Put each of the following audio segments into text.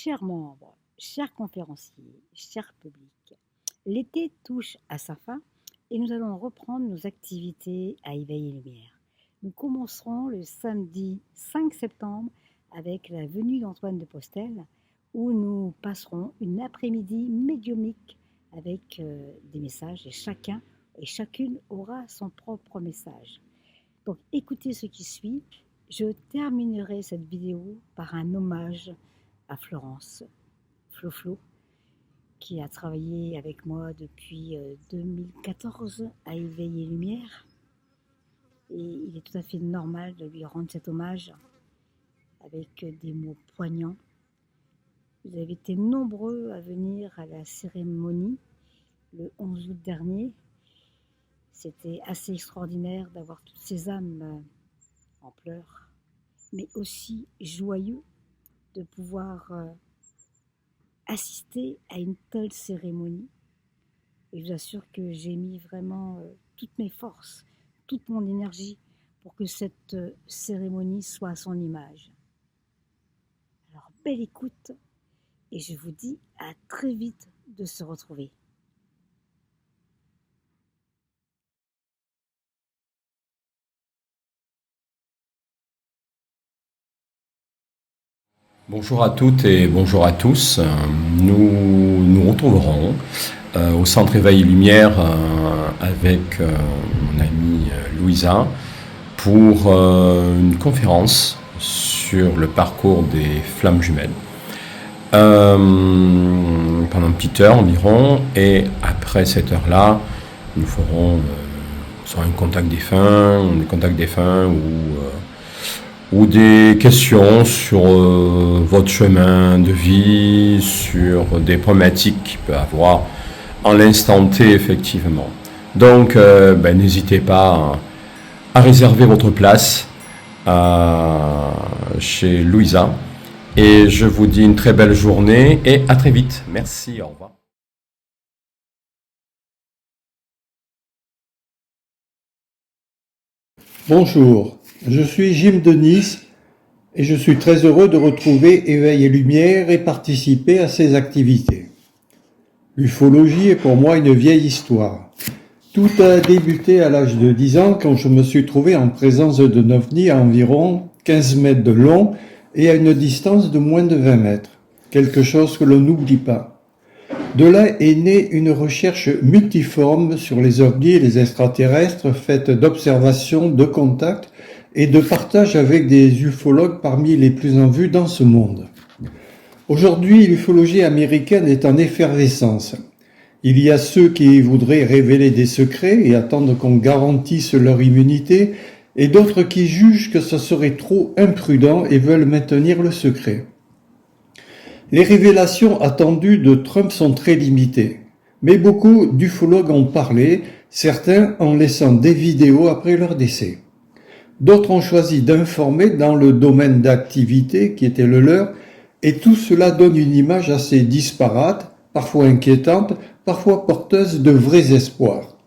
Chers membres, chers conférenciers, cher public, l'été touche à sa fin et nous allons reprendre nos activités à Éveil et Lumière. Nous commencerons le samedi 5 septembre avec la venue d'Antoine de Postel, où nous passerons une après-midi médiumique avec des messages et chacun et chacune aura son propre message. Donc écoutez ce qui suit. Je terminerai cette vidéo par un hommage à Florence Flo, qui a travaillé avec moi depuis 2014 à Éveil et Lumière. Et il est tout à fait normal de lui rendre cet hommage avec des mots poignants. Vous avez été nombreux à venir à la cérémonie le 11 août dernier. C'était assez extraordinaire d'avoir toutes ces âmes en pleurs, mais aussi joyeux de pouvoir assister à une telle cérémonie. Et je vous assure que j'ai mis vraiment toutes mes forces, toute mon énergie pour que cette cérémonie soit à son image. Alors, belle écoute et je vous dis à très vite de se retrouver. Bonjour à toutes et bonjour à tous. Nous nous retrouverons au Centre Éveil et Lumière avec mon amie Louisa pour une conférence sur le parcours des flammes jumelles pendant une petite heure environ, et après cette heure-là nous ferons soit un contact défunt ou des questions sur votre chemin de vie, sur des problématiques qu'il peut avoir en l'instant T, effectivement. Donc, n'hésitez pas à réserver votre place chez Louisa. Et je vous dis une très belle journée et à très vite. Merci, au revoir. Bonjour, je suis Jim de Nice et je suis très heureux de retrouver Éveil et Lumière et participer à ces activités. L'ufologie est pour moi une vieille histoire. Tout a débuté à l'âge de 10 ans quand je me suis trouvé en présence d'un ovni à environ 15 mètres de long et à une distance de moins de 20 mètres. Quelque chose que l'on n'oublie pas. De là est née une recherche multiforme sur les ovnis et les extraterrestres, faite d'observations, de contacts et de partage avec des ufologues parmi les plus en vue dans ce monde. Aujourd'hui, l'ufologie américaine est en effervescence. Il y a ceux qui voudraient révéler des secrets et attendent qu'on garantisse leur immunité, et d'autres qui jugent que ce serait trop imprudent et veulent maintenir le secret. Les révélations attendues de Trump sont très limitées, mais beaucoup d'ufologues ont parlé, certains en laissant des vidéos après leur décès. D'autres ont choisi d'informer dans le domaine d'activité qui était le leur, et tout cela donne une image assez disparate, parfois inquiétante, parfois porteuse de vrais espoirs.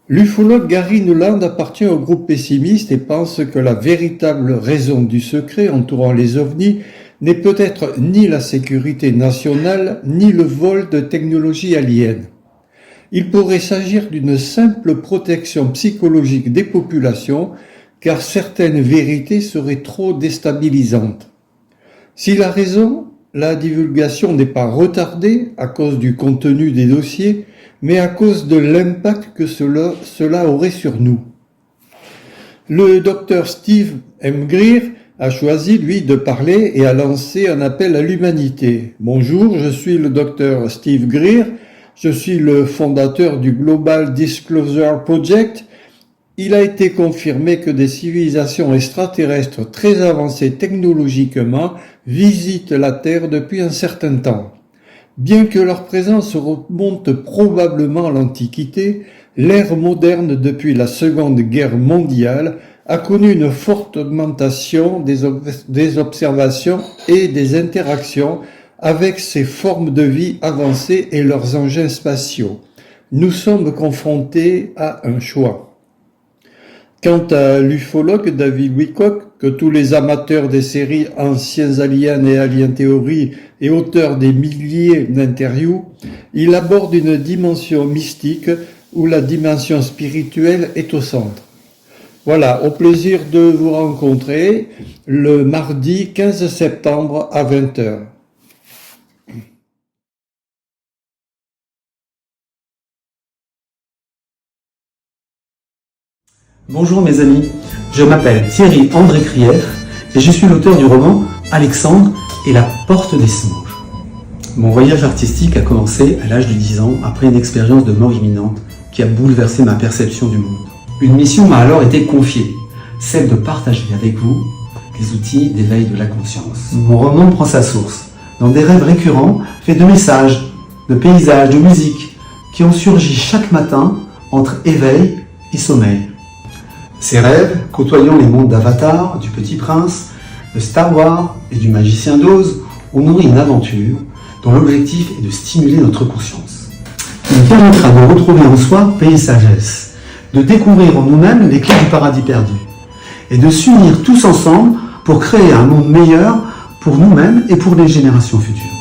L'ufologue Gary Nuland appartient au groupe pessimiste et pense que la véritable raison du secret entourant les ovnis n'est peut-être ni la sécurité nationale, ni le vol de technologies aliens. Il pourrait s'agir d'une simple protection psychologique des populations, car certaines vérités seraient trop déstabilisantes. Si la raison, la divulgation n'est pas retardée à cause du contenu des dossiers, mais à cause de l'impact que cela aurait sur nous. Le docteur Steve M. Greer a choisi, lui, de parler et a lancé un appel à l'humanité. Bonjour, je suis le docteur Steve Greer, je suis le fondateur du Global Disclosure Project. Il a été confirmé que des civilisations extraterrestres très avancées technologiquement visitent la Terre depuis un certain temps. Bien que leur présence remonte probablement à l'Antiquité, l'ère moderne depuis la Seconde Guerre mondiale a connu une forte augmentation des observations et des interactions avec ces formes de vie avancées et leurs engins spatiaux. Nous sommes confrontés à un choix. Quant à l'ufologue David Wilcock, que tous les amateurs des séries Anciens Aliens et Alien Theory et auteur des milliers d'interviews, il aborde une dimension mystique où la dimension spirituelle est au centre. Voilà, au plaisir de vous rencontrer le mardi 15 septembre à 20h. Bonjour mes amis, je m'appelle Thierry André Krief et je suis l'auteur du roman Alexandre et la porte des songes. Mon voyage artistique a commencé à l'âge de 10 ans après une expérience de mort imminente qui a bouleversé ma perception du monde. Une mission m'a alors été confiée, celle de partager avec vous les outils d'éveil de la conscience. Mon roman prend sa source dans des rêves récurrents faits de messages, de paysages, de musique qui ont surgi chaque matin entre éveil et sommeil. Ces rêves, côtoyant les mondes d'Avatar, du Petit Prince, de Star Wars et du Magicien d'Oz, ont nourri une aventure dont l'objectif est de stimuler notre conscience. Il permettra de retrouver en soi paix et sagesse, de découvrir en nous-mêmes les clés du paradis perdu, et de s'unir tous ensemble pour créer un monde meilleur pour nous-mêmes et pour les générations futures.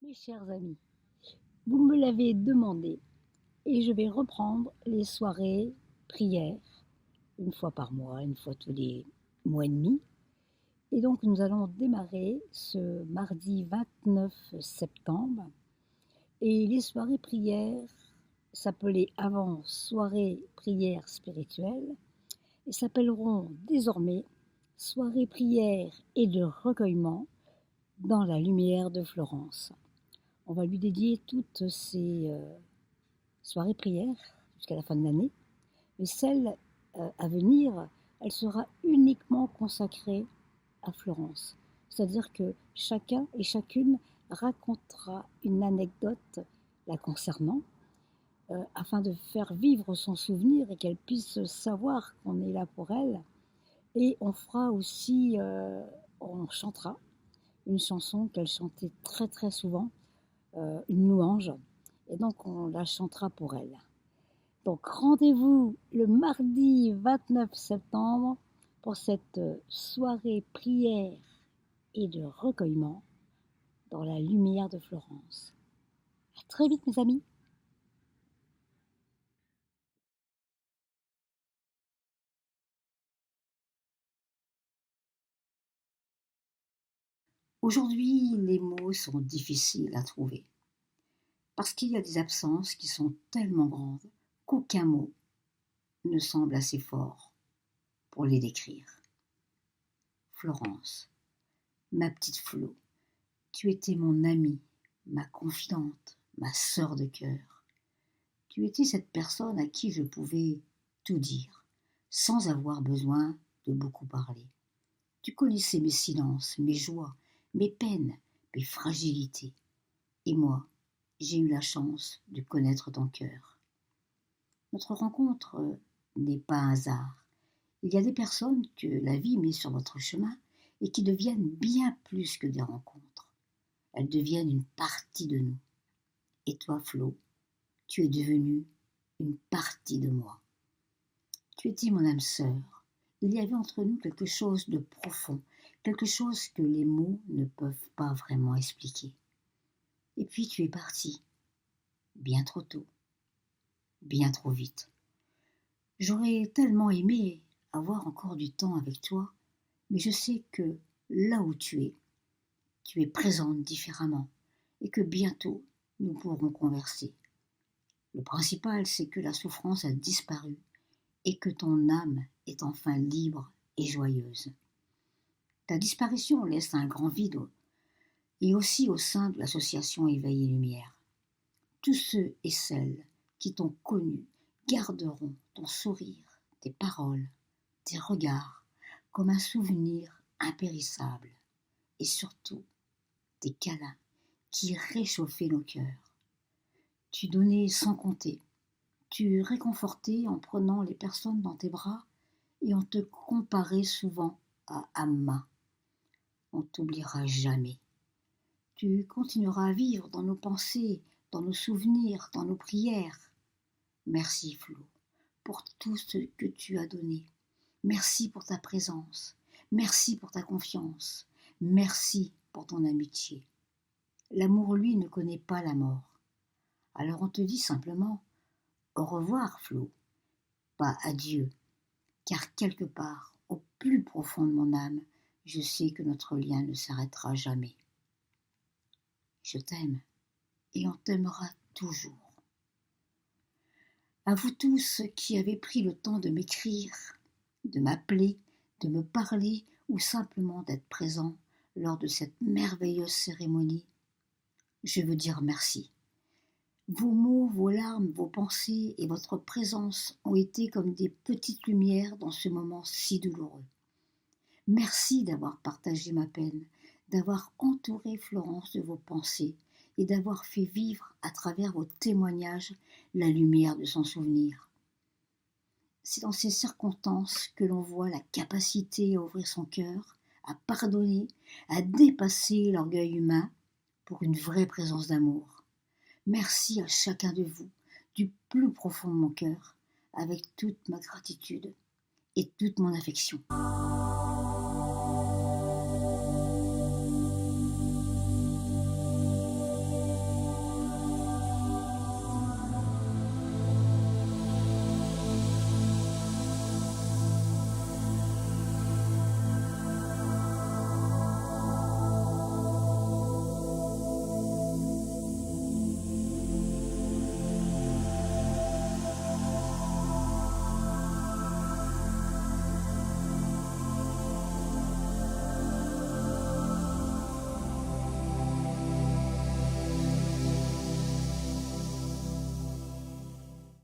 Mes chers amis, vous me l'avez demandé et je vais reprendre les soirées prières, une fois par mois, une fois tous les mois et demi. Et donc nous allons démarrer ce mardi 29 septembre. Et les soirées prières s'appelaient avant soirées prières spirituelles et s'appelleront désormais soirées prières et de recueillement dans la lumière de Florence. On va lui dédier toutes ces soirées prières jusqu'à la fin de l'année. Mais celle à venir, elle sera uniquement consacrée à Florence. C'est-à-dire que chacun et chacune racontera une anecdote la concernant afin de faire vivre son souvenir et qu'elle puisse savoir qu'on est là pour elle. Et on fera aussi, on chantera une chanson qu'elle chantait très très souvent, une louange, et donc on la chantera pour elle. Donc rendez-vous le mardi 29 septembre pour cette soirée prière et de recueillement dans la lumière de Florence. À très vite mes amis. Aujourd'hui, les mots sont difficiles à trouver. Parce qu'il y a des absences qui sont tellement grandes qu'aucun mot ne semble assez fort pour les décrire. Florence, ma petite Flo, tu étais mon amie, ma confidente, ma sœur de cœur. Tu étais cette personne à qui je pouvais tout dire, sans avoir besoin de beaucoup parler. Tu connaissais mes silences, mes joies, mes peines, mes fragilités. Et moi, j'ai eu la chance de connaître ton cœur. Notre rencontre n'est pas un hasard. Il y a des personnes que la vie met sur votre chemin et qui deviennent bien plus que des rencontres. Elles deviennent une partie de nous. Et toi, Flo, tu es devenue une partie de moi. Tu étais mon âme sœur. Il y avait entre nous quelque chose de profond, quelque chose que les mots ne peuvent pas vraiment expliquer. Et puis tu es parti, bien trop tôt, bien trop vite. J'aurais tellement aimé avoir encore du temps avec toi, mais je sais que là où tu es présente différemment et que bientôt nous pourrons converser. Le principal, c'est que la souffrance a disparu et que ton âme est enfin libre et joyeuse. Ta disparition laisse un grand vide et aussi au sein de l'association Éveil et Lumière. Tous ceux et celles qui t'ont connu garderont ton sourire, tes paroles, tes regards, comme un souvenir impérissable, et surtout des câlins qui réchauffaient nos cœurs. Tu donnais sans compter, tu réconfortais en prenant les personnes dans tes bras et on te comparait souvent à Amma. On t'oubliera jamais. Tu continueras à vivre dans nos pensées, dans nos souvenirs, dans nos prières. Merci Flo, pour tout ce que tu as donné. Merci pour ta présence. Merci pour ta confiance. Merci pour ton amitié. L'amour, lui, ne connaît pas la mort. Alors on te dit simplement au revoir Flo, pas adieu, car quelque part, au plus profond de mon âme, je sais que notre lien ne s'arrêtera jamais. Je t'aime et on t'aimera toujours. À vous tous qui avez pris le temps de m'écrire, de m'appeler, de me parler ou simplement d'être présents lors de cette merveilleuse cérémonie, je veux dire merci. Vos mots, vos larmes, vos pensées et votre présence ont été comme des petites lumières dans ce moment si douloureux. Merci d'avoir partagé ma peine, d'avoir entouré Florence de vos pensées et d'avoir fait vivre à travers vos témoignages la lumière de son souvenir. C'est dans ces circonstances que l'on voit la capacité à ouvrir son cœur, à pardonner, à dépasser l'orgueil humain pour une vraie présence d'amour. Merci à chacun de vous, du plus profond de mon cœur, avec toute ma gratitude et toute mon affection.